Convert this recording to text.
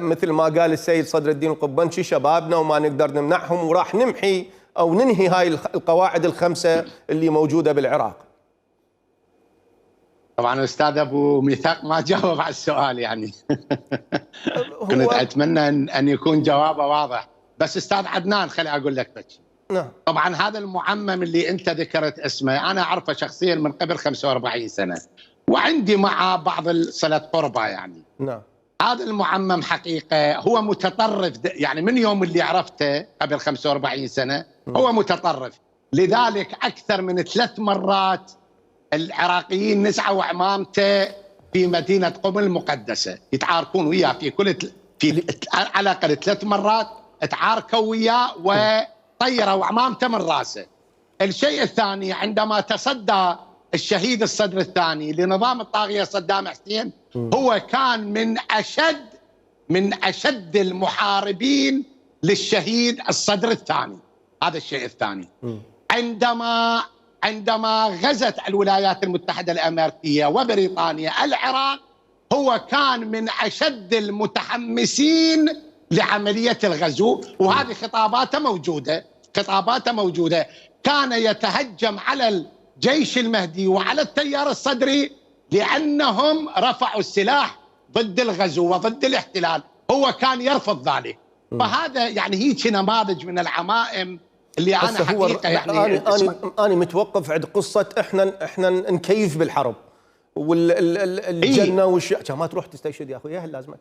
مثل ما قال السيد صدر الدين القبنشي شبابنا وما نقدر نمنعهم، وراح نمحي أو ننهي هاي القواعد الخمسة اللي موجودة بالعراق؟ طبعا أستاذ أبو ميثاق ما جاوب على السؤال يعني. كنت أتمنى أن يكون جوابه واضح. بس أستاذ عدنان خلي أقول لك بس. نعم. طبعا هذا المعمم اللي أنت ذكرت اسمه أنا أعرفه شخصيا من قبل 45 سنة وعندي معه بعض صلة قربة يعني. نعم. هذا المعمم حقيقة هو متطرف، يعني من يوم اللي عرفته قبل 45 سنة هو متطرف. لذلك أكثر من 3 مرات العراقيين نزعوا عمامته في مدينة قم المقدسة يتعاركون وياه على الأقل 3 مرات تعاركوا وياه وطيروا عمامته من راسه. الشيء الثاني عندما تصدى الشهيد الصدر الثاني لنظام الطاغية صدام حسين هو كان من أشد المحاربين للشهيد الصدر الثاني. هذا الشيء الثاني. عندما غزت الولايات المتحدة الأمريكية وبريطانيا العراق هو كان من أشد المتحمسين لعملية الغزو، وهذه خطاباته موجودة. كان يتهجم على الجيش المهدي وعلى التيار الصدري لأنهم رفعوا السلاح ضد الغزو وضد الاحتلال، هو كان يرفض ذلك. فهذا يعني هيك نماذج من العمائم اللي انا حقيقه يعني انا متوقف عند قصه احنا نكيف بالحرب والجنه والشيء ما تروح تستشهد يا اخوي، ايش لازمك؟